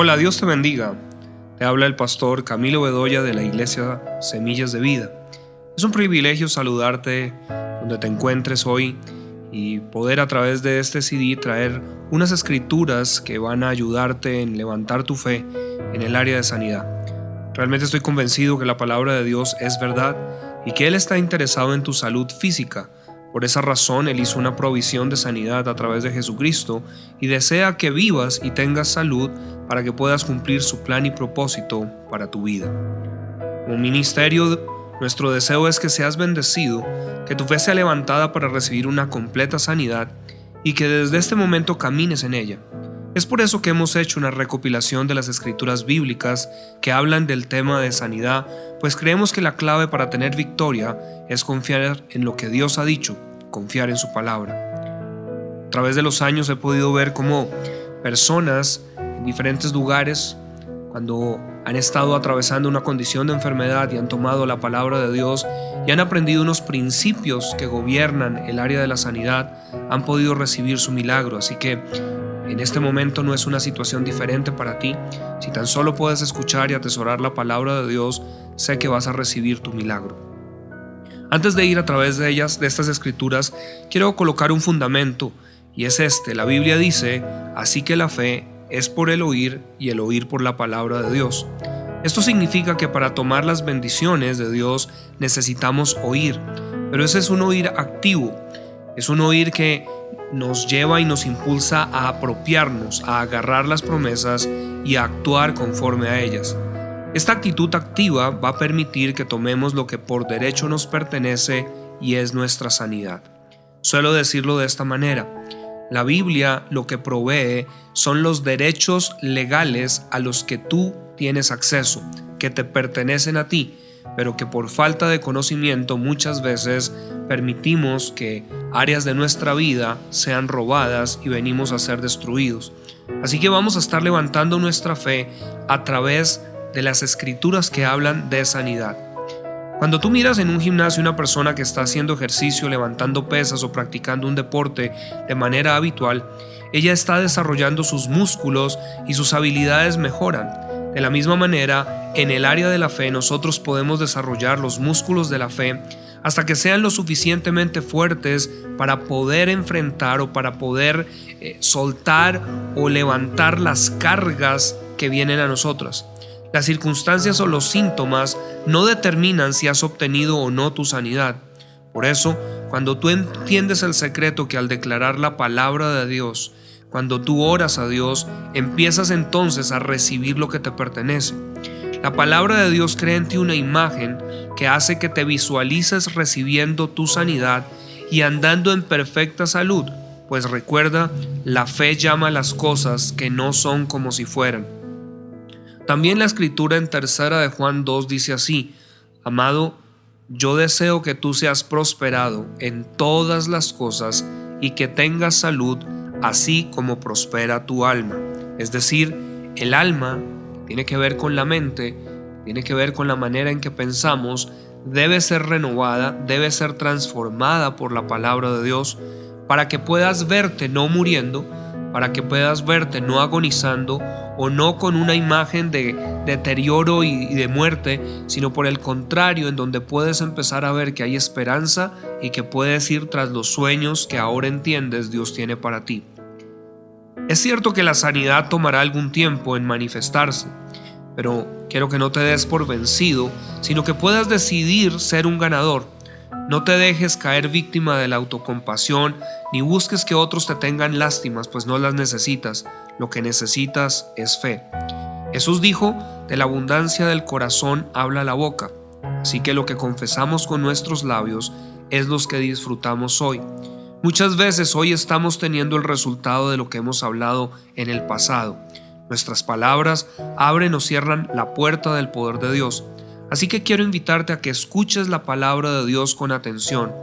Hola, Dios te bendiga. Te habla el pastor Camilo Bedoya de la iglesia Semillas de Vida. Es un privilegio saludarte donde te encuentres hoy y poder a través de este CD traer unas escrituras que van a ayudarte en levantar tu fe en el área de sanidad. Realmente estoy convencido que la palabra de Dios es verdad y que Él está interesado en tu salud física. Por esa razón, Él hizo una provisión de sanidad a través de Jesucristo y desea que vivas y tengas salud para que puedas cumplir su plan y propósito para tu vida. Como ministerio, nuestro deseo es que seas bendecido, que tu fe sea levantada para recibir una completa sanidad y que desde este momento camines en ella. Es por eso que hemos hecho una recopilación de las escrituras bíblicas que hablan del tema de sanidad, pues creemos que la clave para tener victoria es confiar en lo que Dios ha dicho, confiar en su palabra. A través de los años he podido ver cómo personas en diferentes lugares, cuando han estado atravesando una condición de enfermedad y han tomado la palabra de Dios y han aprendido unos principios que gobiernan el área de la sanidad, han podido recibir su milagro. Así que en este momento no es una situación diferente para ti. Si tan solo puedes escuchar y atesorar la palabra de Dios, sé que vas a recibir tu milagro. Antes de ir a través de ellas, de estas escrituras, quiero colocar un fundamento, y es este. La Biblia dice: así que la fe es por el oír y el oír por la palabra de Dios. Esto significa que para tomar las bendiciones de Dios necesitamos oír, pero ese es un oír activo, es un oír que nos lleva y nos impulsa a apropiarnos, a agarrar las promesas y a actuar conforme a ellas. Esta actitud activa va a permitir que tomemos lo que por derecho nos pertenece y es nuestra sanidad. Suelo decirlo de esta manera: la Biblia lo que provee son los derechos legales a los que tú tienes acceso, que te pertenecen a ti, pero que por falta de conocimiento muchas veces permitimos que áreas de nuestra vida sean robadas y venimos a ser destruidos. Así que vamos a estar levantando nuestra fe a través de las escrituras que hablan de sanidad. Cuando tú miras en un gimnasio una persona que está haciendo ejercicio, levantando pesas o practicando un deporte de manera habitual, ella está desarrollando sus músculos y sus habilidades mejoran. De la misma manera, en el área de la fe nosotros podemos desarrollar los músculos de la fe hasta que sean lo suficientemente fuertes para poder enfrentar o para poder soltar o levantar las cargas que vienen a nosotras. Las circunstancias o los síntomas no determinan si has obtenido o no tu sanidad. Por eso, cuando tú entiendes el secreto que al declarar la palabra de Dios, cuando tú oras a Dios, empiezas entonces a recibir lo que te pertenece. La palabra de Dios crea en ti una imagen que hace que te visualices recibiendo tu sanidad y andando en perfecta salud, pues recuerda, la fe llama a las cosas que no son como si fueran. También la escritura en 3 de Juan 2 dice así: amado, yo deseo que tú seas prosperado en todas las cosas y que tengas salud, así como prospera tu alma. Es decir, el alma tiene que ver con la mente, tiene que ver con la manera en que pensamos, debe ser renovada, debe ser transformada por la palabra de Dios, para que puedas verte no muriendo, para que puedas verte no agonizando o no con una imagen de deterioro y de muerte, sino por el contrario, en donde puedes empezar a ver que hay esperanza y que puedes ir tras los sueños que ahora entiendes Dios tiene para ti. Es cierto que la sanidad tomará algún tiempo en manifestarse, pero quiero que no te des por vencido, sino que puedas decidir ser un ganador. No te dejes caer víctima de la autocompasión, ni busques que otros te tengan lástimas, pues no las necesitas. Lo que necesitas es fe. Jesús dijo: de la abundancia del corazón habla la boca. Así que lo que confesamos con nuestros labios es lo que disfrutamos hoy. Muchas veces hoy estamos teniendo el resultado de lo que hemos hablado en el pasado. Nuestras palabras abren o cierran la puerta del poder de Dios. Así que quiero invitarte a que escuches la palabra de Dios con atención.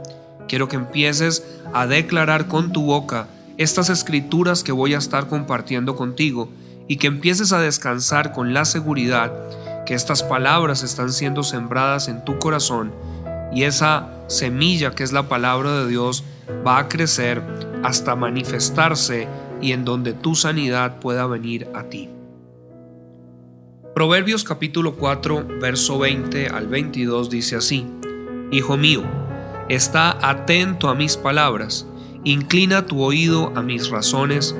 Quiero que empieces a declarar con tu boca estas escrituras que voy a estar compartiendo contigo y que empieces a descansar con la seguridad que estas palabras están siendo sembradas en tu corazón y esa semilla que es la palabra de Dios va a crecer hasta manifestarse y en donde tu sanidad pueda venir a ti. Proverbios capítulo 4, verso 20 al 22 dice así: Hijo mío, está atento a mis palabras, inclina tu oído a mis razones,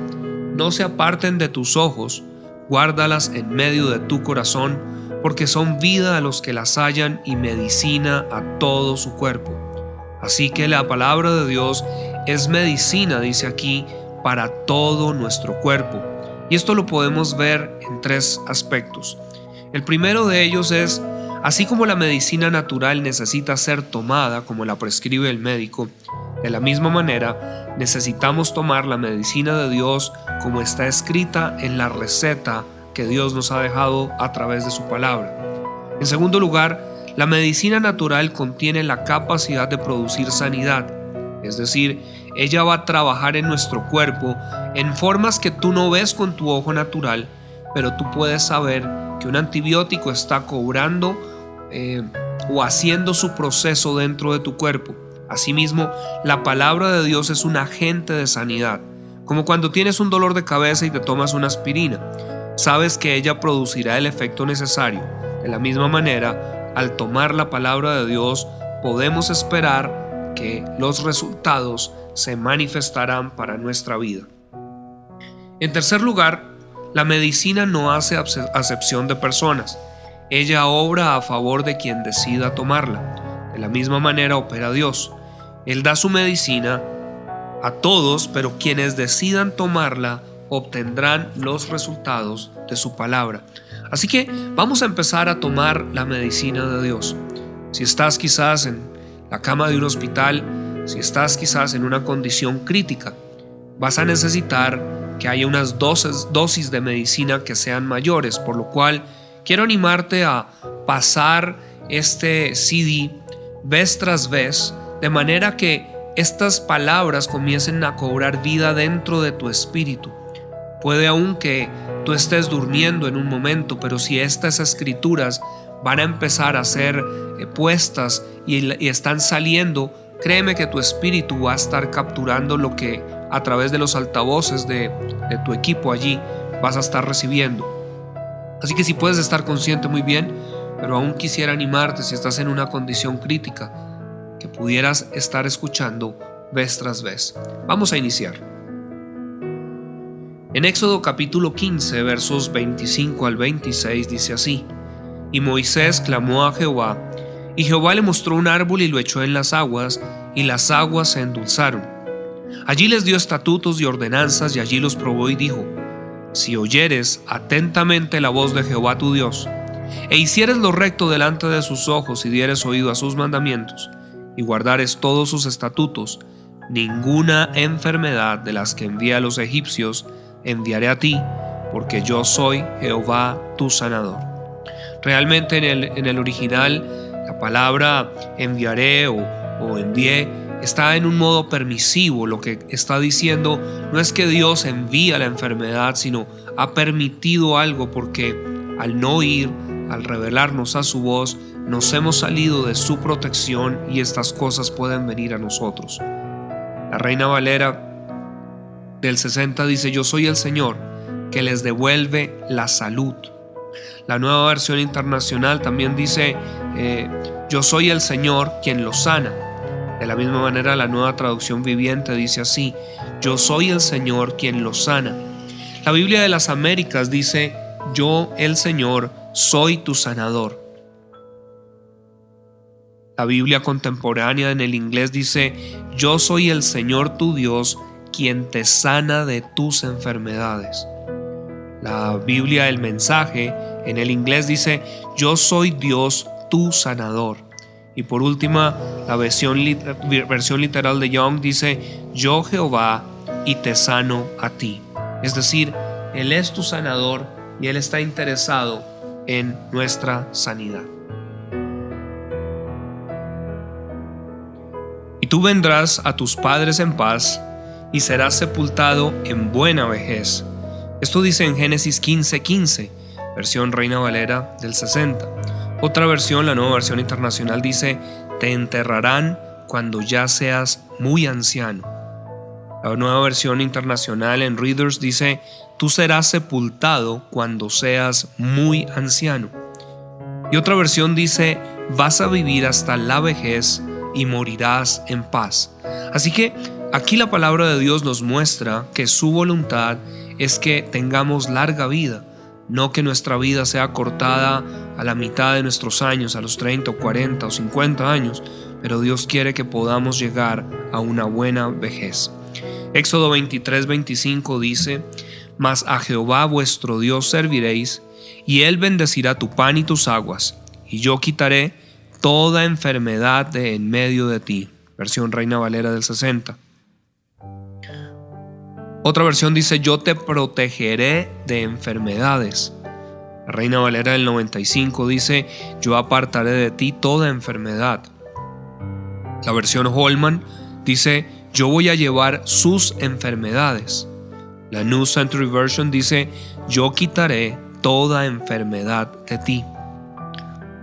no se aparten de tus ojos, guárdalas en medio de tu corazón, porque son vida a los que las hallan y medicina a todo su cuerpo. Así que la palabra de Dios es medicina, dice aquí, para todo nuestro cuerpo. Y esto lo podemos ver en tres aspectos. El primero de ellos es, así como la medicina natural necesita ser tomada como la prescribe el médico, de la misma manera necesitamos tomar la medicina de Dios como está escrita en la receta que Dios nos ha dejado a través de su palabra. En segundo lugar, la medicina natural contiene la capacidad de producir sanidad, es decir, ella va a trabajar en nuestro cuerpo en formas que tú no ves con tu ojo natural, pero tú puedes saber que un antibiótico está cobrando o haciendo su proceso dentro de tu cuerpo. Asimismo, la palabra de Dios es un agente de sanidad, como cuando tienes un dolor de cabeza y te tomas una aspirina. Sabes que ella producirá el efecto necesario. De la misma manera, al tomar la palabra de Dios, podemos esperar que los resultados se manifestarán para nuestra vida. En tercer lugar, la medicina no hace acepción de personas. Ella obra a favor de quien decida tomarla. De la misma manera opera Dios. Él da su medicina a todos, pero quienes decidan tomarla obtendrán los resultados de su palabra. Así que vamos a empezar a tomar la medicina de Dios. Si estás quizás en la cama de un hospital, si estás quizás en una condición crítica, vas a necesitar que haya unas dosis de medicina que sean mayores, por lo cual quiero animarte a pasar este CD vez tras vez, de manera que estas palabras comiencen a cobrar vida dentro de tu espíritu. Puede aún que tú estés durmiendo en un momento, pero si estas escrituras van a empezar a ser puestas y están saliendo, créeme que tu espíritu va a estar capturando lo que a través de los altavoces de tu equipo allí vas a estar recibiendo. Así que si puedes estar consciente, muy bien, pero aún quisiera animarte, si estás en una condición crítica, que pudieras estar escuchando vez tras vez. Vamos a iniciar. En Éxodo capítulo 15, versos 25 al 26 dice así: Y Moisés clamó a Jehová, y Jehová le mostró un árbol y lo echó en las aguas, y las aguas se endulzaron. Allí les dio estatutos y ordenanzas, y allí los probó y dijo: Si oyeres atentamente la voz de Jehová tu Dios, e hicieres lo recto delante de sus ojos, y dieres oído a sus mandamientos, y guardares todos sus estatutos, ninguna enfermedad de las que envié a los egipcios enviaré a ti, porque yo soy Jehová tu sanador. Realmente en el original la palabra enviaré o envié está en un modo permisivo. Lo que está diciendo no es que Dios envía la enfermedad, sino ha permitido algo, porque al no oír, al revelarnos a su voz, nos hemos salido de su protección y estas cosas pueden venir a nosotros. La Reina Valera del 60 dice: Yo soy el Señor que les devuelve la salud. La Nueva Versión Internacional también dice: Yo soy el Señor quien los sana. De la misma manera, la Nueva Traducción Viviente dice así: Yo soy el Señor quien los sana. La Biblia de las Américas dice: Yo, el Señor, soy tu sanador. La Biblia contemporánea en el inglés dice: Yo soy el Señor tu Dios, quien te sana de tus enfermedades. La Biblia del Mensaje en el inglés dice: Yo soy Dios tu sanador. Y por última, la versión literal de Young dice: Yo Jehová y te sano a ti. Es decir, Él es tu sanador y Él está interesado en nuestra sanidad. Y tú vendrás a tus padres en paz y serás sepultado en buena vejez. Esto dice en Génesis 15:15, versión Reina Valera del 60. Otra versión, la Nueva Versión Internacional, dice: Te enterrarán cuando ya seas muy anciano. La Nueva Versión Internacional en Readers dice: tú serás sepultado cuando seas muy anciano. Y otra versión dice: vas a vivir hasta la vejez y morirás en paz. Así que aquí la palabra de Dios nos muestra que su voluntad es que tengamos larga vida, no que nuestra vida sea cortada a la mitad de nuestros años, a los 30 o 40 o 50 años, pero Dios quiere que podamos llegar a una buena vejez. Éxodo 23:25 dice: mas a Jehová vuestro Dios serviréis, y Él bendecirá tu pan y tus aguas, y yo quitaré toda enfermedad de en medio de ti. Versión Reina Valera del 60. Otra versión dice: yo te protegeré de enfermedades. La Reina Valera del 95 dice: yo apartaré de ti toda enfermedad. La versión Holman dice: yo voy a llevar sus enfermedades. La New Century Version dice: yo quitaré toda enfermedad de ti.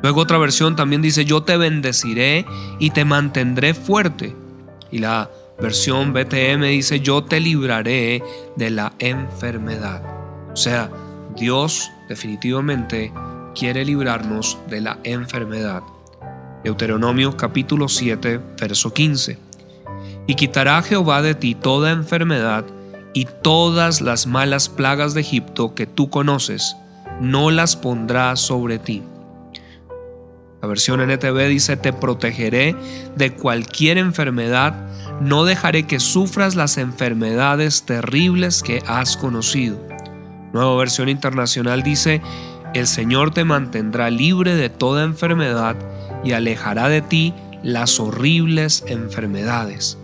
Luego otra versión también dice: yo te bendeciré y te mantendré fuerte. Y la versión BTM dice: yo te libraré de la enfermedad. O sea, Dios definitivamente quiere librarnos de la enfermedad. Deuteronomio capítulo 7, verso 15. Y quitará Jehová de ti toda enfermedad y todas las malas plagas de Egipto que tú conoces, no las pondrá sobre ti. La versión NTV dice: te protegeré de cualquier enfermedad, no dejaré que sufras las enfermedades terribles que has conocido. Nueva Versión Internacional dice: el Señor te mantendrá libre de toda enfermedad y alejará de ti las horribles enfermedades.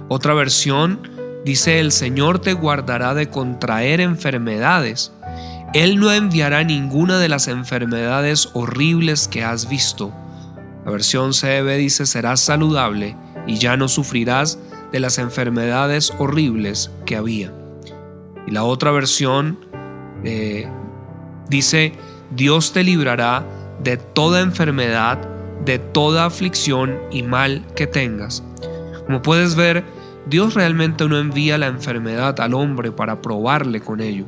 Otra versión dice: el Señor te guardará de contraer enfermedades. Él no enviará ninguna de las enfermedades horribles que has visto. La versión CEB dice: serás saludable y ya no sufrirás de las enfermedades horribles que había. Y la otra versión dice: Dios te librará de toda enfermedad, de toda aflicción y mal que tengas. Como puedes ver, Dios realmente no envía la enfermedad al hombre para probarle con ello.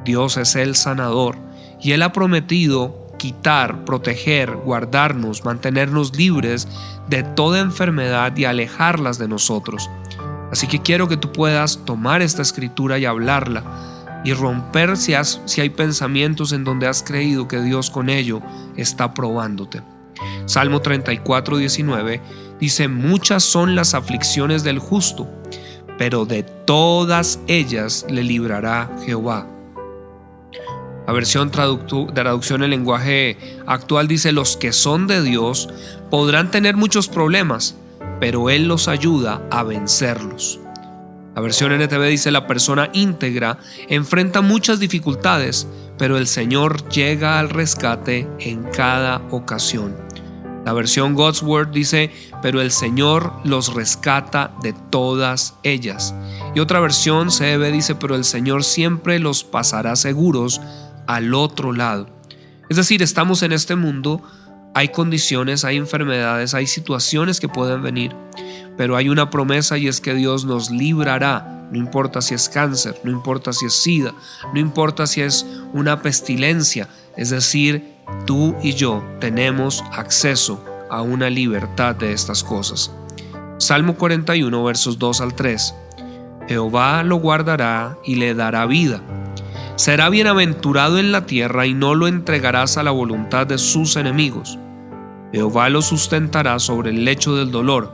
Dios es el sanador y Él ha prometido quitar, proteger, guardarnos, mantenernos libres de toda enfermedad y alejarlas de nosotros. Así que quiero que tú puedas tomar esta escritura y hablarla y romper si hay pensamientos en donde has creído que Dios con ello está probándote. Salmo 34:19 dice: muchas son las aflicciones del justo, pero de todas ellas le librará Jehová. La versión traducción en lenguaje actual dice: los que son de Dios podrán tener muchos problemas, pero Él los ayuda a vencerlos. La versión NTV dice: la persona íntegra enfrenta muchas dificultades, pero el Señor llega al rescate en cada ocasión. La versión God's Word dice: pero el Señor los rescata de todas ellas. Y otra versión CEB dice: pero el Señor siempre los pasará seguros al otro lado. Es decir, estamos en este mundo, hay condiciones, hay enfermedades, hay situaciones que pueden venir, pero hay una promesa y es que Dios nos librará. No importa si es cáncer, no importa si es SIDA, no importa si es una pestilencia. Es decir, tú y yo tenemos acceso a una libertad de estas cosas. Salmo 41, versos 2 al 3. Jehová lo guardará y le dará vida. Será bienaventurado en la tierra y no lo entregarás a la voluntad de sus enemigos. Jehová lo sustentará sobre el lecho del dolor.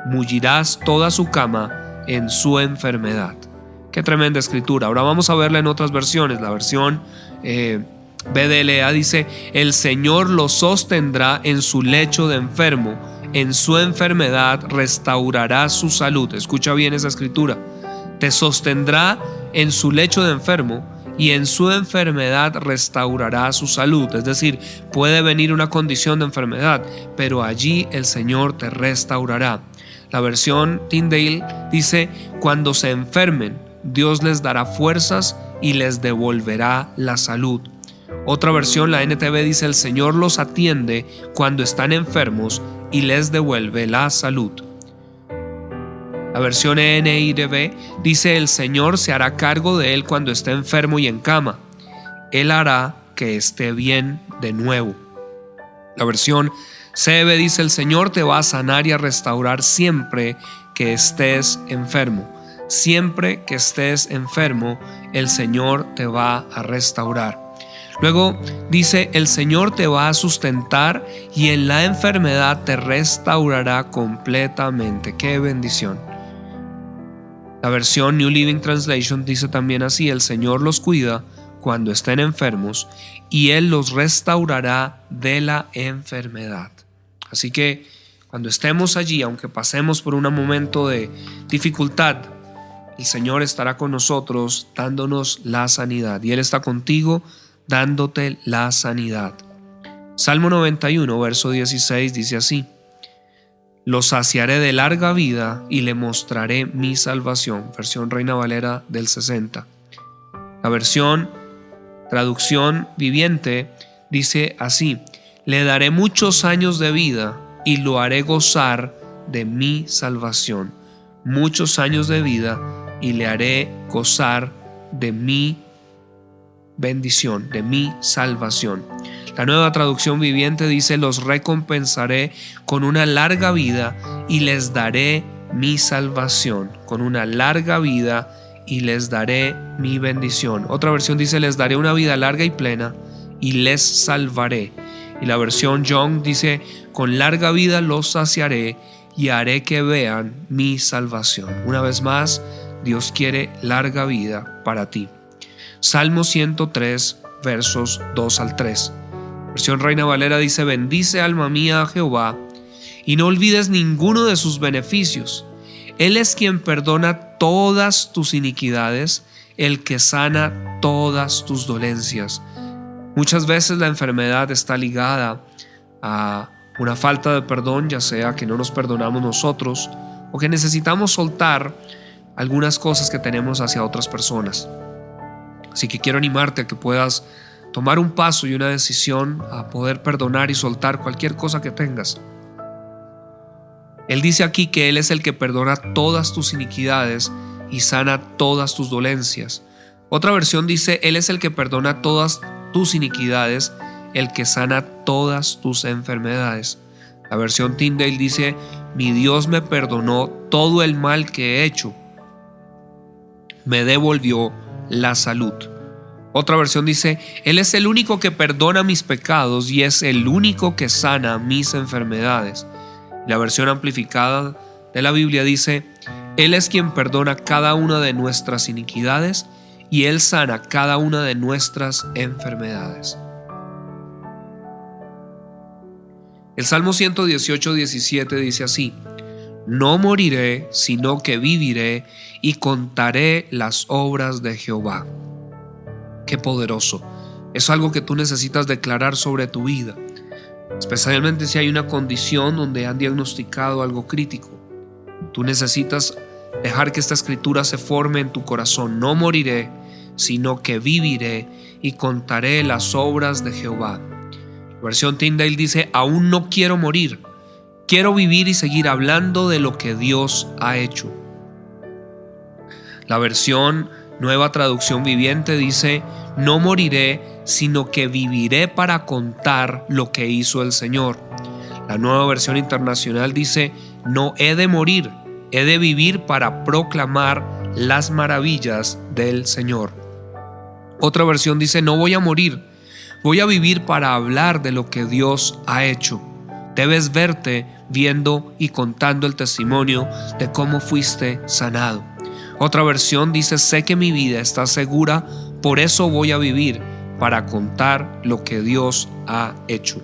Mullirás toda su cama en su enfermedad. Qué tremenda escritura. Ahora vamos a verla en otras versiones. La versión BDLA dice: el Señor lo sostendrá en su lecho de enfermo. En su enfermedad restaurará su salud. Escucha bien esa escritura. Te sostendrá en su lecho de enfermo y en su enfermedad restaurará su salud. Es decir, puede venir una condición de enfermedad, pero allí el Señor te restaurará. La versión Tyndale dice: cuando se enfermen, Dios les dará fuerzas y les devolverá la salud. Otra versión, la NTV, dice: el Señor los atiende cuando están enfermos y les devuelve la salud. La versión NIV dice: el Señor se hará cargo de él cuando esté enfermo y en cama. Él hará que esté bien de nuevo. La versión CB dice: el Señor te va a sanar y a restaurar siempre que estés enfermo. Siempre que estés enfermo, el Señor te va a restaurar. Luego dice: el Señor te va a sustentar y en la enfermedad te restaurará completamente. ¡Qué bendición! La versión New Living Translation dice también así: el Señor los cuida cuando estén enfermos y Él los restaurará de la enfermedad. Así que cuando estemos allí, aunque pasemos por un momento de dificultad, el Señor estará con nosotros dándonos la sanidad, y Él está contigo dándote la sanidad. Salmo 91, verso 16 dice así: lo saciaré de larga vida y le mostraré mi salvación. Versión Reina Valera del 60. La versión Traducción Viviente dice así: le daré muchos años de vida y lo haré gozar de mi salvación. Muchos años de vida y le haré gozar de mi bendición, de mi salvación. La Nueva Traducción Viviente dice: los recompensaré con una larga vida y les daré mi salvación. Con una larga vida y les daré mi bendición. Otra versión dice: les daré una vida larga y plena y les salvaré. Y la versión Young dice: con larga vida los saciaré y haré que vean mi salvación. Una vez más, Dios quiere larga vida para ti. Salmo 103, versos 2 al 3. Versión Reina Valera dice: bendice, alma mía, a Jehová, y no olvides ninguno de sus beneficios. Él es quien perdona todas tus iniquidades, el que sana todas tus dolencias. Muchas veces la enfermedad está ligada a una falta de perdón, ya sea que no nos perdonamos nosotros o que necesitamos soltar algunas cosas que tenemos hacia otras personas. Así que quiero animarte a que puedas tomar un paso y una decisión a poder perdonar y soltar cualquier cosa que tengas. Él dice aquí que Él es el que perdona todas tus iniquidades y sana todas tus dolencias. Otra versión dice: Él es el que perdona todas tus iniquidades, el que sana todas tus enfermedades. La versión Tyndale dice: mi Dios me perdonó todo el mal que he hecho, me devolvió la salud. Otra versión dice: Él es el único que perdona mis pecados y es el único que sana mis enfermedades. La versión amplificada de la Biblia dice: Él es quien perdona cada una de nuestras iniquidades y Él sana cada una de nuestras enfermedades. El Salmo 118, 17 dice así: no moriré, sino que viviré y contaré las obras de Jehová. Qué poderoso. Es algo que tú necesitas declarar sobre tu vida, especialmente si hay una condición donde han diagnosticado algo crítico. Tú necesitas dejar que esta escritura se forme en tu corazón. No moriré, sino que viviré y contaré las obras de Jehová. La versión Tyndale dice: aún no quiero morir, quiero vivir y seguir hablando de lo que Dios ha hecho. La versión Nueva Traducción Viviente dice: no moriré, sino que viviré para contar lo que hizo el Señor. La Nueva Versión Internacional dice: no he de morir, he de vivir para proclamar las maravillas del Señor. Otra versión dice: no voy a morir, voy a vivir para hablar de lo que Dios ha hecho. Debes verte viendo y contando el testimonio de cómo fuiste sanado. Otra versión dice: sé que mi vida está segura, por eso voy a vivir para contar lo que Dios ha hecho.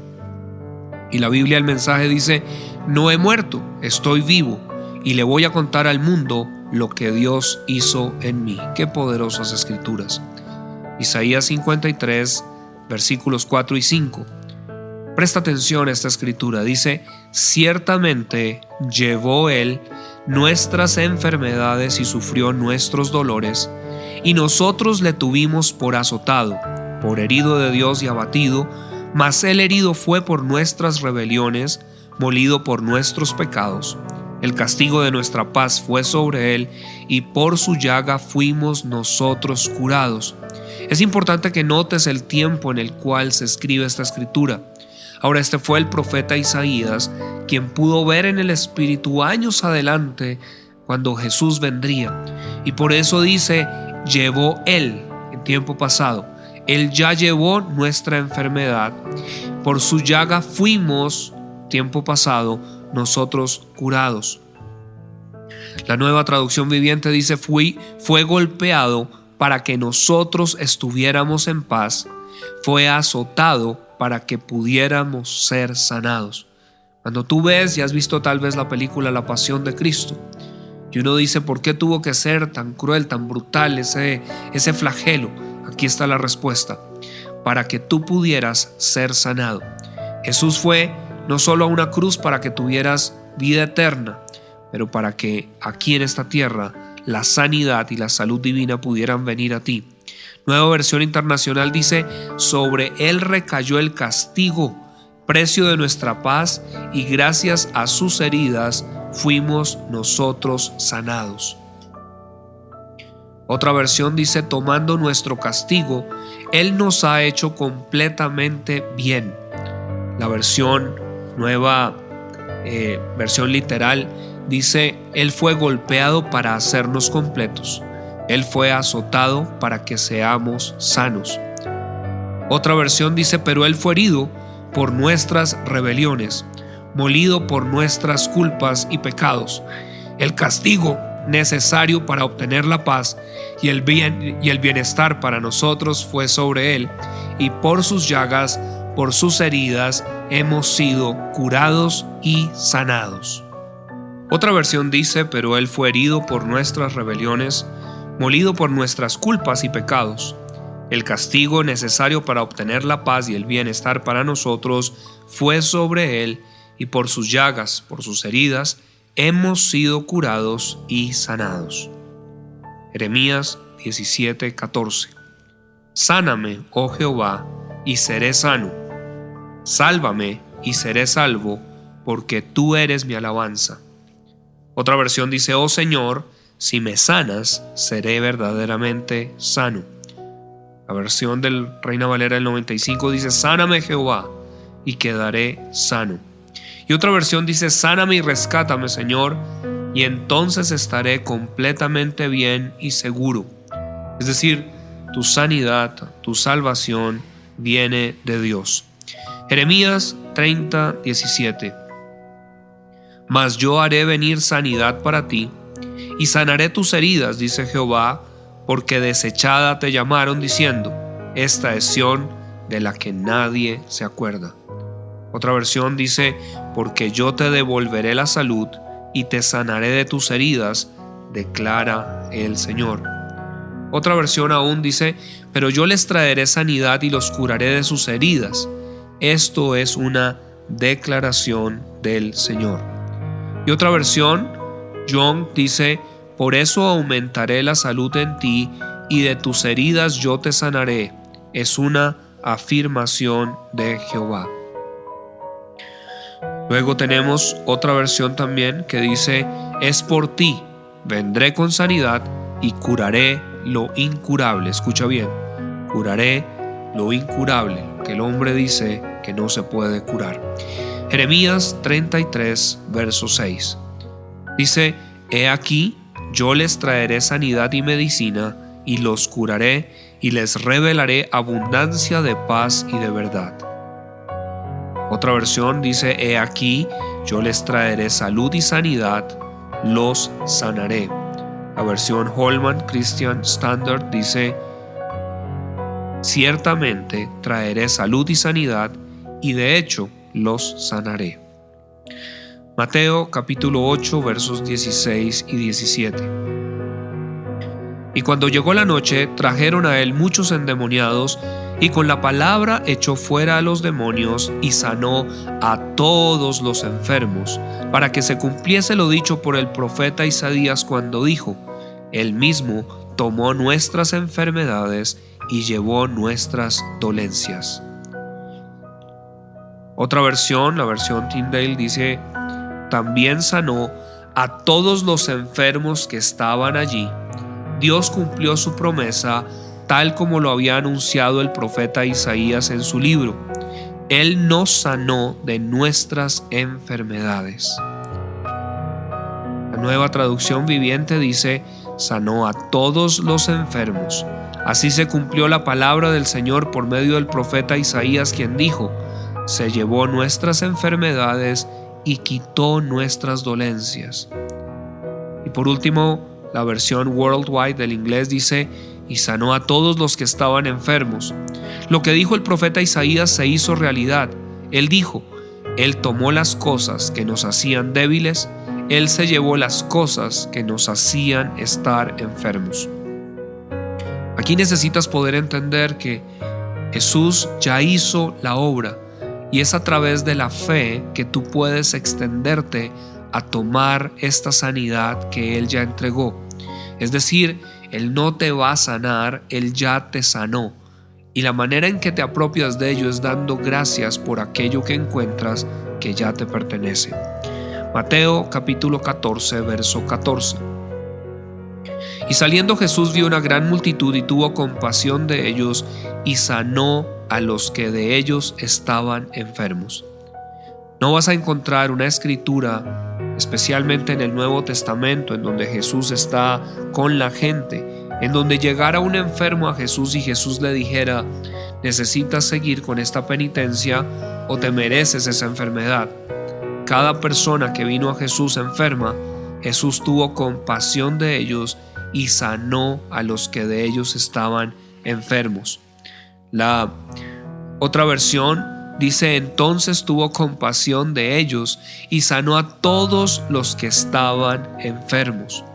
Y la Biblia, el mensaje dice: no he muerto, estoy vivo y le voy a contar al mundo lo que Dios hizo en mí. Qué poderosas escrituras. Isaías 53, versículos 4 y 5. Presta atención a esta escritura. Dice: ciertamente llevó Él nuestras enfermedades y sufrió nuestros dolores, y nosotros le tuvimos por azotado, por herido de Dios y abatido, mas Él herido fue por nuestras rebeliones, molido por nuestros pecados. El castigo de nuestra paz fue sobre él, y por su llaga fuimos nosotros curados. Es importante que notes el tiempo en el cual se escribe esta escritura. Ahora, este fue el profeta Isaías, quien pudo ver en el Espíritu años adelante cuando Jesús vendría. Y por eso dice, llevó él, en tiempo pasado. Él ya llevó nuestra enfermedad. Por su llaga fuimos, tiempo pasado, nosotros curados. La Nueva Traducción Viviente dice, fue golpeado para que nosotros estuviéramos en paz. Fue azotado para que pudiéramos ser sanados. Cuando tú ves y has visto tal vez la película La Pasión de Cristo, y uno dice, ¿por qué tuvo que ser tan cruel, tan brutal ese flagelo? Aquí está la respuesta: para que tú pudieras ser sanado. Jesús fue no solo a una cruz para que tuvieras vida eterna, pero para que aquí en esta tierra la sanidad y la salud divina pudieran venir a ti. Nueva Versión Internacional dice, sobre él recayó el castigo, precio de nuestra paz, y gracias a sus heridas fuimos nosotros sanados. Otra versión dice, tomando nuestro castigo, él nos ha hecho completamente bien. La versión nueva, versión literal, dice, él fue golpeado para hacernos completos. Él fue azotado para que seamos sanos. Otra versión dice, pero él fue herido por nuestras rebeliones, molido por nuestras culpas y pecados. El castigo necesario para obtener la paz y el bienestar para nosotros fue sobre él, y por sus llagas, por sus heridas, hemos sido curados y sanados. Otra versión dice, pero él fue herido por nuestras rebeliones, molido por nuestras culpas y pecados. El castigo necesario para obtener la paz y el bienestar para nosotros fue sobre él, y por sus llagas, por sus heridas, hemos sido curados y sanados. Jeremías 17:14. Sáname, oh Jehová, y seré sano. Sálvame y seré salvo, porque tú eres mi alabanza. Otra versión dice, oh Señor, si me sanas, seré verdaderamente sano. La versión del Reina Valera del 95 dice, sáname Jehová, y quedaré sano. Y otra versión dice, sáname y rescátame, Señor, y entonces estaré completamente bien y seguro. Es decir, tu sanidad, tu salvación viene de Dios. Jeremías 30:17. Mas yo haré venir sanidad para ti, y sanaré tus heridas, dice Jehová, porque desechada te llamaron diciendo, esta es Sión de la que nadie se acuerda. Otra versión dice, porque yo te devolveré la salud y te sanaré de tus heridas, declara el Señor. Otra versión aún dice, pero yo les traeré sanidad y los curaré de sus heridas. Esto es una declaración del Señor. Y otra versión, John, dice, por eso aumentaré la salud en ti y de tus heridas yo te sanaré. Es una afirmación de Jehová. Luego tenemos otra versión también que dice, es por ti, vendré con sanidad y curaré lo incurable. Escucha bien, curaré lo incurable, lo que el hombre dice que no se puede curar. Jeremías 33, verso 6. Dice, he aquí, yo les traeré sanidad y medicina, y los curaré, y les revelaré abundancia de paz y de verdad. Otra versión dice, he aquí, yo les traeré salud y sanidad, los sanaré. La versión Holman Christian Standard dice, ciertamente traeré salud y sanidad, y de hecho los sanaré. Mateo capítulo 8 versos 16 y 17. Y cuando llegó la noche, trajeron a él muchos endemoniados, y con la palabra echó fuera a los demonios y sanó a todos los enfermos, para que se cumpliese lo dicho por el profeta Isaías cuando dijo, él mismo tomó nuestras enfermedades y llevó nuestras dolencias. Otra versión, la versión Tyndale, dice, también sanó a todos los enfermos que estaban allí, Dios cumplió su promesa tal como lo había anunciado el profeta Isaías en su libro. Él nos sanó de nuestras enfermedades. La Nueva Traducción Viviente dice: sanó a todos los enfermos. Así se cumplió la palabra del Señor por medio del profeta Isaías, quien dijo: se llevó nuestras enfermedades y quitó nuestras dolencias. Y por último, la versión Worldwide del inglés dice: y sanó a todos los que estaban enfermos. Lo que dijo el profeta Isaías se hizo realidad. Él dijo: Él tomó las cosas que nos hacían débiles, Él se llevó las cosas que nos hacían estar enfermos. Aquí necesitas poder entender que Jesús ya hizo la obra, y es a través de la fe que tú puedes extenderte a tomar esta sanidad que Él ya entregó. Es decir, Él no te va a sanar, Él ya te sanó. Y la manera en que te apropias de ello es dando gracias por aquello que encuentras que ya te pertenece. Mateo capítulo 14, verso 14. Y saliendo Jesús vio una gran multitud y tuvo compasión de ellos y sanó a los que de ellos estaban enfermos. No vas a encontrar una escritura, especialmente en el Nuevo Testamento, en donde Jesús está con la gente, en donde llegara un enfermo a Jesús y Jesús le dijera: necesitas seguir con esta penitencia o te mereces esa enfermedad. Cada persona que vino a Jesús enferma, Jesús tuvo compasión de ellos y sanó a los que de ellos estaban enfermos. La otra versión dice: entonces tuvo compasión de ellos y sanó a todos los que estaban enfermos.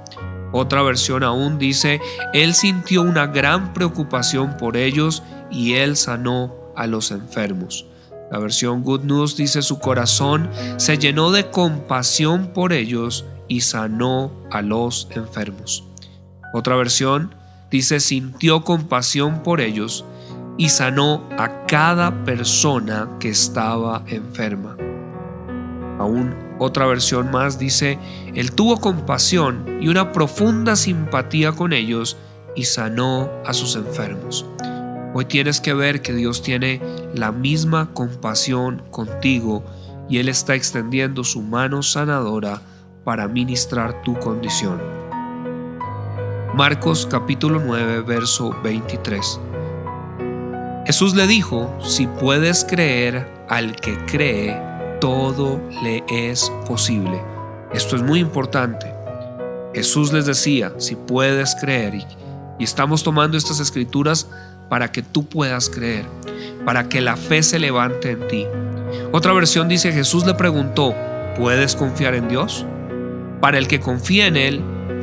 Otra versión aún dice: Él sintió una gran preocupación por ellos y Él sanó a los enfermos. La versión Good News dice: su corazón se llenó de compasión por ellos y sanó a los enfermos. Otra versión dice: sintió compasión por ellos y sanó a cada persona que estaba enferma. Aún otra versión más dice: Él tuvo compasión y una profunda simpatía con ellos y sanó a sus enfermos. Hoy tienes que ver que Dios tiene la misma compasión contigo y Él está extendiendo su mano sanadora para ministrar tu condición. Marcos capítulo 9, verso 23. Jesús le dijo: si puedes creer, al que cree, todo le es posible. Esto es muy importante. Jesús les decía: si puedes creer, y estamos tomando estas escrituras para que tú puedas creer, para que la fe se levante en ti. Otra versión dice: Jesús le preguntó: ¿puedes confiar en Dios? Para el que confía en Él,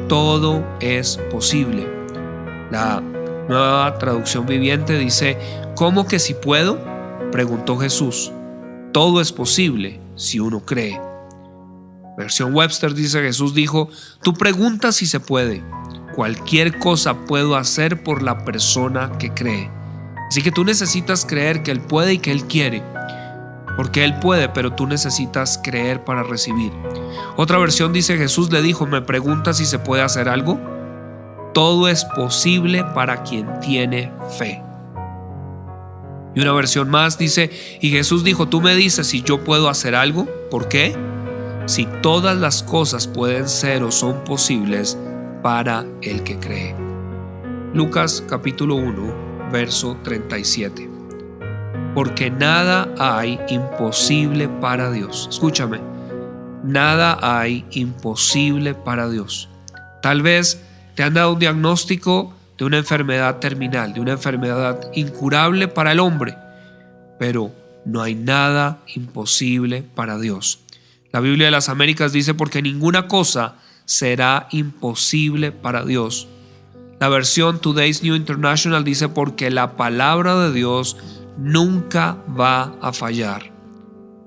todo es posible. La Nueva Traducción Viviente dice: ¿cómo que si puedo?, preguntó Jesús. Todo es posible si uno cree. Versión Webster dice: Jesús dijo: tú preguntas si se puede. Cualquier cosa puedo hacer por la persona que cree. Así que tú necesitas creer que Él puede y que Él quiere. Porque Él puede, pero tú necesitas creer para recibir. Otra versión dice: Jesús le dijo: ¿me preguntas si se puede hacer algo? Todo es posible para quien tiene fe. Y una versión más dice: y Jesús dijo: tú me dices si yo puedo hacer algo. ¿Por qué? Si todas las cosas pueden ser o son posibles para el que cree. Lucas capítulo 1, verso 37. Porque nada hay imposible para Dios. Escúchame, nada hay imposible para Dios. Tal vez te han dado un diagnóstico de una enfermedad terminal, de una enfermedad incurable para el hombre, pero no hay nada imposible para Dios. La Biblia de las Américas dice: porque ninguna cosa será imposible para Dios. La versión Today's New International dice: porque la palabra de Dios nunca va a fallar.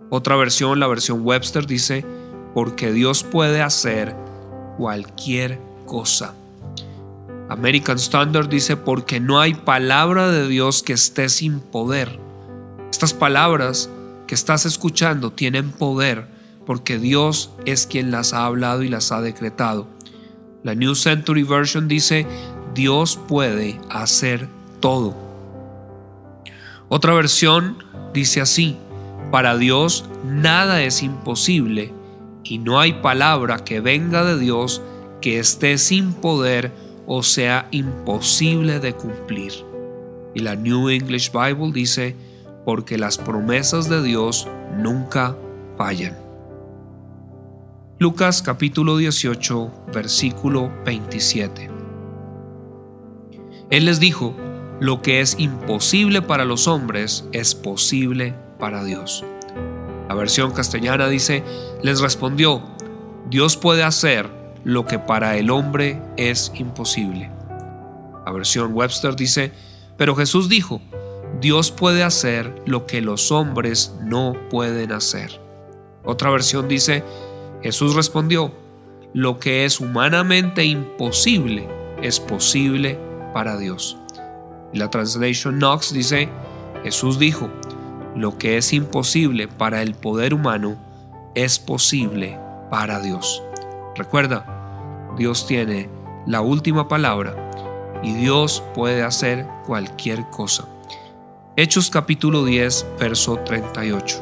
Otra versión, la versión Webster, dice: porque Dios puede hacer cualquier cosa. American Standard dice: porque no hay palabra de Dios que esté sin poder. Estas palabras que estás escuchando tienen poder, porque Dios es quien las ha hablado y las ha decretado. La New Century Version dice: Dios puede hacer todo. Otra versión dice así: para Dios nada es imposible, y no hay palabra que venga de Dios que esté sin poder o sea imposible de cumplir. Y la New English Bible dice: porque las promesas de Dios nunca fallan. Lucas capítulo 18, versículo 27. Él les dijo: lo que es imposible para los hombres es posible para Dios. La versión castellana dice: les respondió: Dios puede hacer lo que para el hombre es imposible. La versión Webster dice: pero Jesús dijo: Dios puede hacer lo que los hombres no pueden hacer. Otra versión dice: Jesús respondió: lo que es humanamente imposible es posible para Dios. Y la Translation Knox dice: Jesús dijo: lo que es imposible para el poder humano es posible para Dios. Recuerda, Dios tiene la última palabra y Dios puede hacer cualquier cosa. Hechos capítulo 10, verso 38.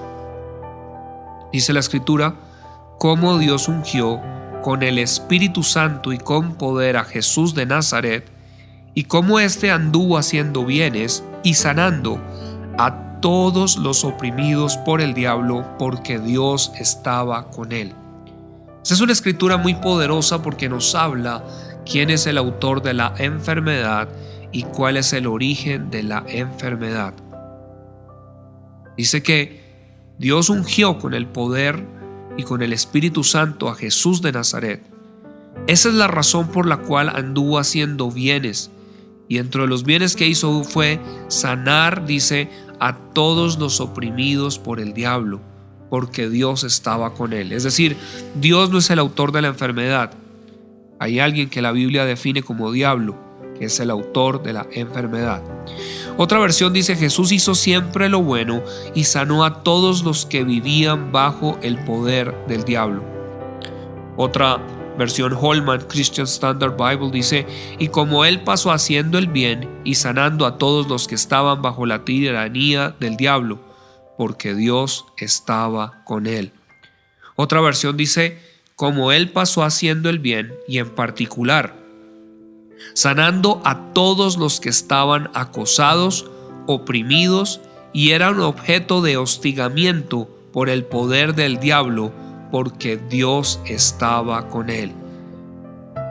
Dice la Escritura: cómo Dios ungió con el Espíritu Santo y con poder a Jesús de Nazaret, y cómo éste anduvo haciendo bienes y sanando a todos los oprimidos por el diablo, porque Dios estaba con él. Esa es una escritura muy poderosa porque nos habla quién es el autor de la enfermedad y cuál es el origen de la enfermedad. Dice que Dios ungió con el poder y con el Espíritu Santo a Jesús de Nazaret. Esa es la razón por la cual anduvo haciendo bienes. Y entre los bienes que hizo fue sanar, dice, a todos los oprimidos por el diablo, porque Dios estaba con él. Es decir, Dios no es el autor de la enfermedad. Hay alguien que la Biblia define como diablo, que es el autor de la enfermedad. Otra versión dice: Jesús hizo siempre lo bueno y sanó a todos los que vivían bajo el poder del diablo. Otra versión Holman Christian Standard Bible dice: y como él pasó haciendo el bien y sanando a todos los que estaban bajo la tiranía del diablo, porque Dios estaba con él. Otra versión dice: como él pasó haciendo el bien y en particular sanando a todos los que estaban acosados, oprimidos y eran objeto de hostigamiento por el poder del diablo, porque Dios estaba con él.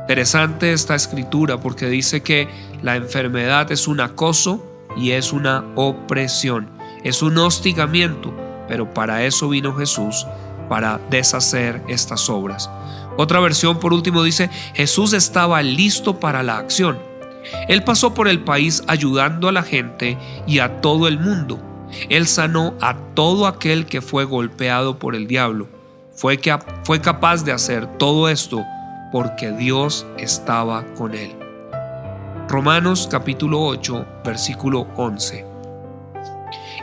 Interesante esta escritura porque dice que la enfermedad es un acoso y es una opresión, es un hostigamiento, pero para eso vino Jesús, para deshacer estas obras. Otra versión, por último, dice: Jesús estaba listo para la acción. Él pasó por el país ayudando a la gente y a todo el mundo. Él sanó a todo aquel que fue golpeado por el diablo. Fue capaz de hacer todo esto porque Dios estaba con él. Romanos capítulo 8, versículo 11.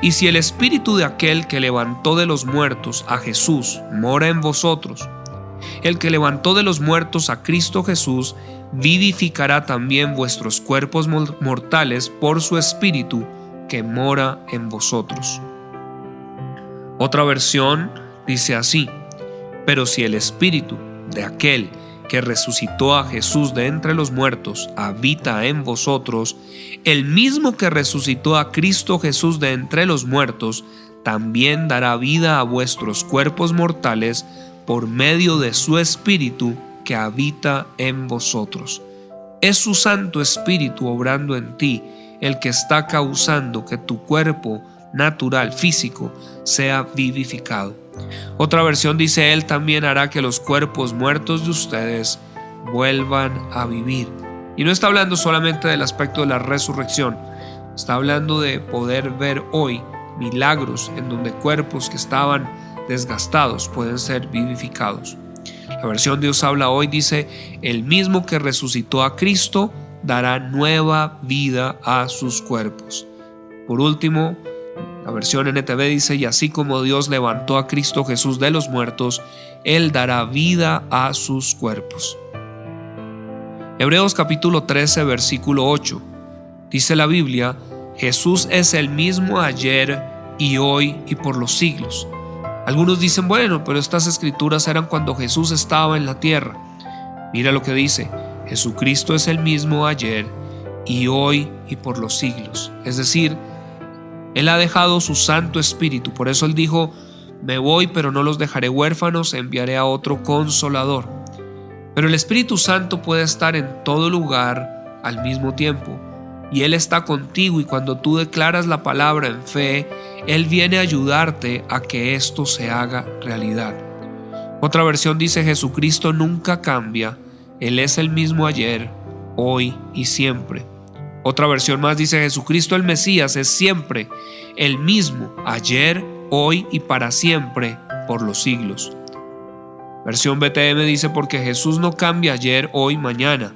Y si el espíritu de aquel que levantó de los muertos a Jesús mora en vosotros, el que levantó de los muertos a Cristo Jesús vivificará también vuestros cuerpos mortales por su espíritu que mora en vosotros. Otra versión dice así: pero si el espíritu de aquel que resucitó a Jesús de entre los muertos habita en vosotros, el mismo que resucitó a Cristo Jesús de entre los muertos también dará vida a vuestros cuerpos mortales por medio de su espíritu que habita en vosotros. Es su Santo Espíritu obrando en ti el que está causando que tu cuerpo natural, físico, sea vivificado. Otra versión dice: Él también hará que los cuerpos muertos de ustedes vuelvan a vivir. Y no está hablando solamente del aspecto de la resurrección, está hablando de poder ver hoy milagros en donde cuerpos que estaban desgastados pueden ser vivificados. La versión Dios habla hoy dice: el mismo que resucitó a Cristo dará nueva vida a sus cuerpos. Por último, La versión NTV dice: y así como Dios levantó a Cristo Jesús de los muertos, Él dará vida a sus cuerpos. Hebreos capítulo 13, versículo 8. Dice la Biblia: Jesús es el mismo ayer y hoy y por los siglos. Algunos dicen: bueno, pero estas escrituras eran cuando Jesús estaba en la tierra. Mira lo que dice: Jesucristo es el mismo ayer y hoy y por los siglos. Es decir, Él ha dejado su Santo Espíritu. Por eso Él dijo: me voy, pero no los dejaré huérfanos, enviaré a otro Consolador. Pero el Espíritu Santo puede estar en todo lugar al mismo tiempo, y Él está contigo, y cuando tú declaras la palabra en fe, Él viene a ayudarte a que esto se haga realidad. Otra versión dice: Jesucristo nunca cambia, Él es el mismo ayer, hoy y siempre. Otra versión más dice: Jesucristo el Mesías es siempre el mismo, ayer, hoy y para siempre, por los siglos. Versión BTM dice: porque Jesús no cambia ayer, hoy, mañana,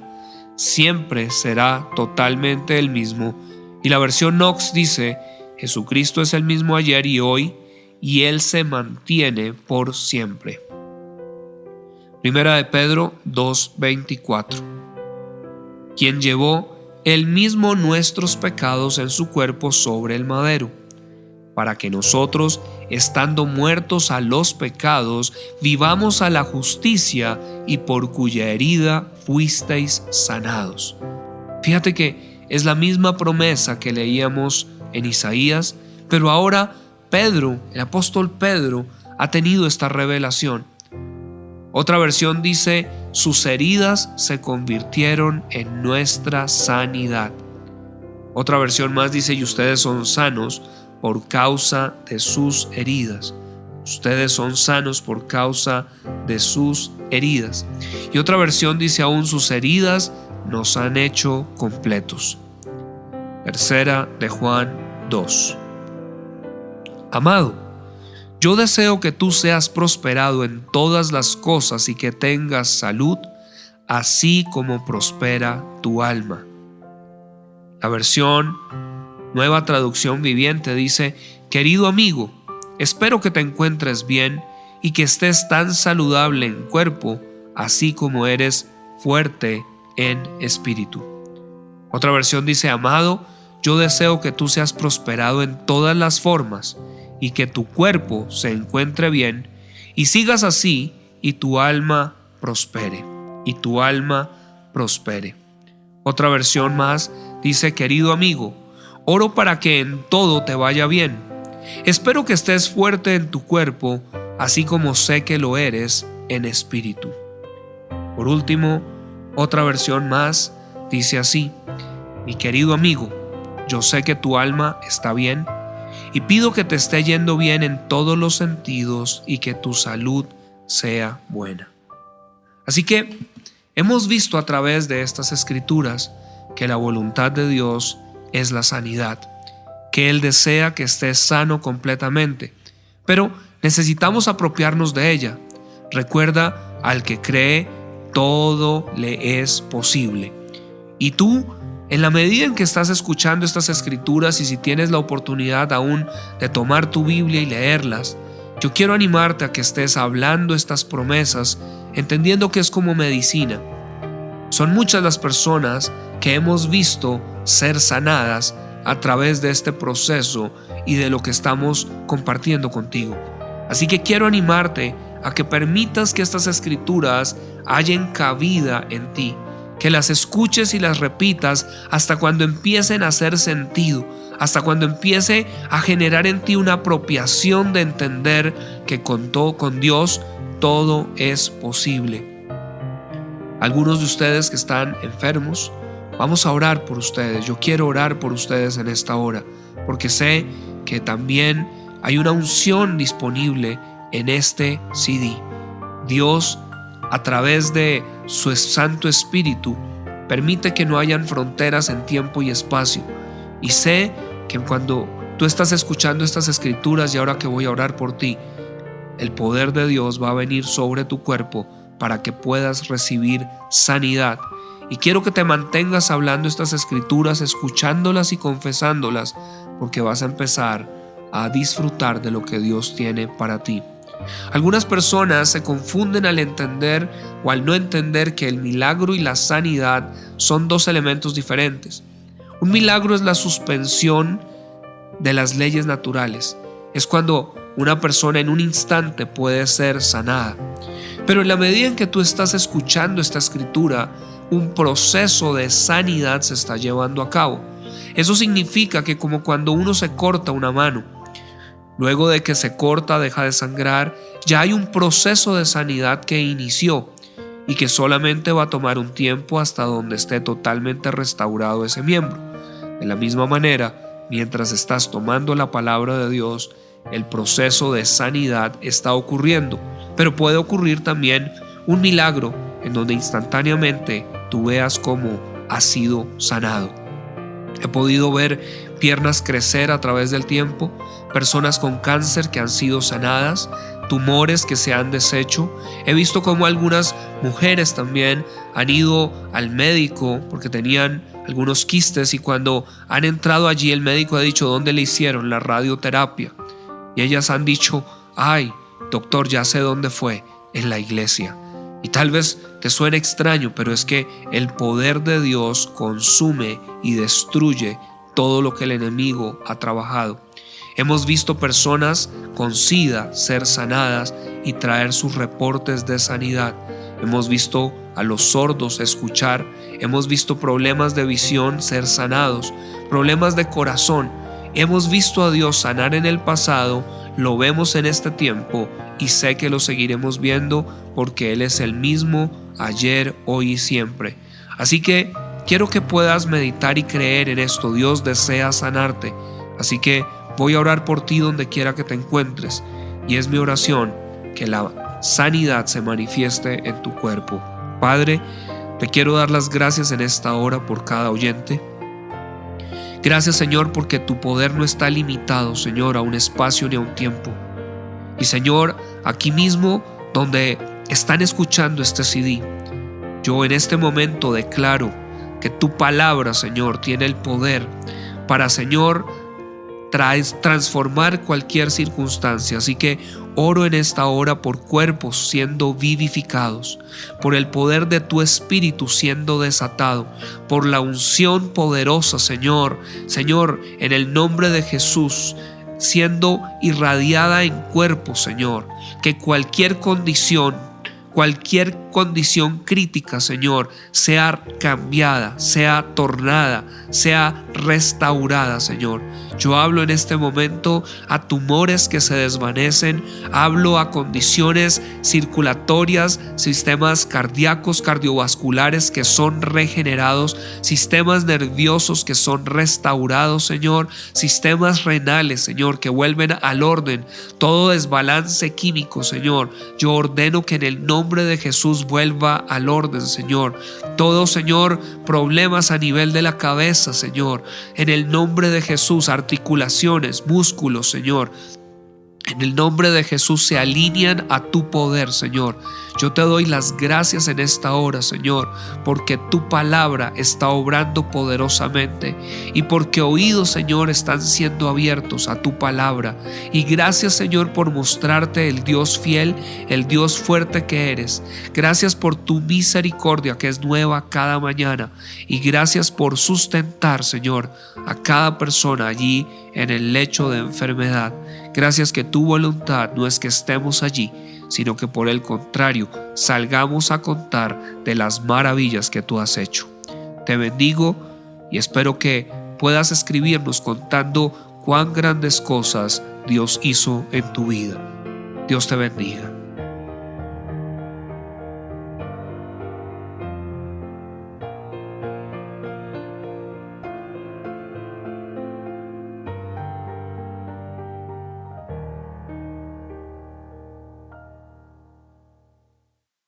siempre será totalmente el mismo. Y la versión Knox dice: Jesucristo es el mismo ayer y hoy, y Él se mantiene por siempre. Primera de Pedro 2:24. Quien llevó Él mismo nuestros pecados en su cuerpo sobre el madero, para que nosotros, estando muertos a los pecados, vivamos a la justicia, y por cuya herida fuisteis sanados. Fíjate que es la misma promesa que leíamos en Isaías, pero ahora Pedro, el apóstol Pedro, ha tenido esta revelación. Otra versión dice: sus heridas se convirtieron en nuestra sanidad. Otra versión más dice: y ustedes son sanos por causa de sus heridas. Ustedes son sanos por causa de sus heridas. Y otra versión dice: aún sus heridas nos han hecho completos. Tercera de Juan 2. Amado, yo deseo que tú seas prosperado en todas las cosas y que tengas salud, así como prospera tu alma. La versión Nueva Traducción Viviente dice: querido amigo, espero que te encuentres bien y que estés tan saludable en cuerpo, así como eres fuerte en espíritu. Otra versión dice: amado, yo deseo que tú seas prosperado en todas las formas y que tu cuerpo se encuentre bien y sigas así, y tu alma prospere, y tu alma prospere. Otra versión más dice: querido amigo, oro para que en todo te vaya bien. Espero que estés fuerte en tu cuerpo, así como sé que lo eres en espíritu. Por último, otra versión más dice así: mi querido amigo, yo sé que tu alma está bien, y pido que te esté yendo bien en todos los sentidos y que tu salud sea buena. Así que hemos visto a través de estas escrituras que la voluntad de Dios es la sanidad, que Él desea que estés sano completamente, pero necesitamos apropiarnos de ella. Recuerda, al que cree, todo le es posible. Y tú, en la medida en que estás escuchando estas escrituras, y si tienes la oportunidad aún de tomar tu Biblia y leerlas, yo quiero animarte a que estés hablando estas promesas, entendiendo que es como medicina. Son muchas las personas que hemos visto ser sanadas a través de este proceso y de lo que estamos compartiendo contigo. Así que quiero animarte a que permitas que estas escrituras hallen cabida en ti, que las escuches y las repitas hasta cuando empiecen a hacer sentido, hasta cuando empiece a generar en ti una apropiación de entender que con Dios todo es posible. Algunos de ustedes que están enfermos, vamos a orar por ustedes. Yo quiero orar por ustedes en esta hora, porque sé que también hay una unción disponible en este CD. Dios, a través de su Santo Espíritu, permite que no hayan fronteras en tiempo y espacio. Y sé que cuando tú estás escuchando estas escrituras, y ahora que voy a orar por ti, el poder de Dios va a venir sobre tu cuerpo para que puedas recibir sanidad. Y quiero que te mantengas hablando estas escrituras, escuchándolas y confesándolas, porque vas a empezar a disfrutar de lo que Dios tiene para ti. Algunas personas se confunden al entender o al no entender que el milagro y la sanidad son dos elementos diferentes. Un milagro es la suspensión de las leyes naturales. Es cuando una persona en un instante puede ser sanada. Pero en la medida en que tú estás escuchando esta escritura, un proceso de sanidad se está llevando a cabo. Eso significa que como cuando uno se corta una mano, luego de que se corta deja de sangrar, ya hay un proceso de sanidad que inició y que solamente va a tomar un tiempo hasta donde esté totalmente restaurado ese miembro. De la misma manera, mientras estás tomando la palabra de Dios, el proceso de sanidad está ocurriendo, pero puede ocurrir también un milagro en donde instantáneamente tú veas cómo has sido sanado. He podido ver piernas crecer a través del tiempo, personas con cáncer que han sido sanadas, tumores que se han deshecho. He visto cómo algunas mujeres también han ido al médico porque tenían algunos quistes y cuando han entrado allí el médico ha dicho ¿dónde le hicieron la radioterapia? Y ellas han dicho, ay, doctor, ya sé dónde fue, en la iglesia. Y tal vez te suene extraño, pero es que el poder de Dios consume y destruye todo lo que el enemigo ha trabajado. Hemos visto personas con SIDA ser sanadas y traer sus reportes de sanidad. Hemos visto a los sordos escuchar. Hemos visto problemas de visión ser sanados, problemas de corazón. Hemos visto a Dios sanar en el pasado, lo vemos en este tiempo y sé que lo seguiremos viendo porque Él es el mismo ayer, hoy y siempre. Así que quiero que puedas meditar y creer en esto. Dios desea sanarte. Así que voy a orar por ti donde quiera que te encuentres y es mi oración que la sanidad se manifieste en tu cuerpo. Padre, te quiero dar las gracias en esta hora por cada oyente. Gracias, Señor, porque tu poder no está limitado, Señor, a un espacio ni a un tiempo. Y Señor, aquí mismo donde están escuchando este CD, yo en este momento declaro que tu palabra, Señor, tiene el poder para, Señor, transformar cualquier circunstancia. Así que oro en esta hora por cuerpos siendo vivificados, por el poder de tu Espíritu siendo desatado, por la unción poderosa, Señor, en el nombre de Jesús, siendo irradiada en cuerpos, Señor, que cualquier condición crítica, Señor, sea cambiada, sea tornada, sea restaurada, Señor. Yo hablo en este momento a tumores que se desvanecen, hablo a condiciones circulatorias, sistemas cardíacos, cardiovasculares que son regenerados, sistemas nerviosos que son restaurados, Señor, sistemas renales, Señor, que vuelven al orden, todo desbalance químico, Señor. Yo ordeno que en el nombre de Jesús vuelva al orden, Señor. Todo, Señor, problemas a nivel de la cabeza, Señor, en el nombre de Jesús, articulaciones, músculos, Señor, en el nombre de Jesús se alinean a tu poder, Señor. Yo te doy las gracias en esta hora, Señor, porque tu palabra está obrando poderosamente y porque oídos, Señor, están siendo abiertos a tu palabra. Y gracias, Señor, por mostrarte el Dios fiel, el Dios fuerte que eres. Gracias por tu misericordia que es nueva cada mañana. Y gracias por sustentar, Señor, a cada persona allí en el lecho de enfermedad. Gracias que tu voluntad no es que estemos allí, sino que por el contrario, salgamos a contar de las maravillas que tú has hecho. Te bendigo y espero que puedas escribirnos contando cuán grandes cosas Dios hizo en tu vida. Dios te bendiga.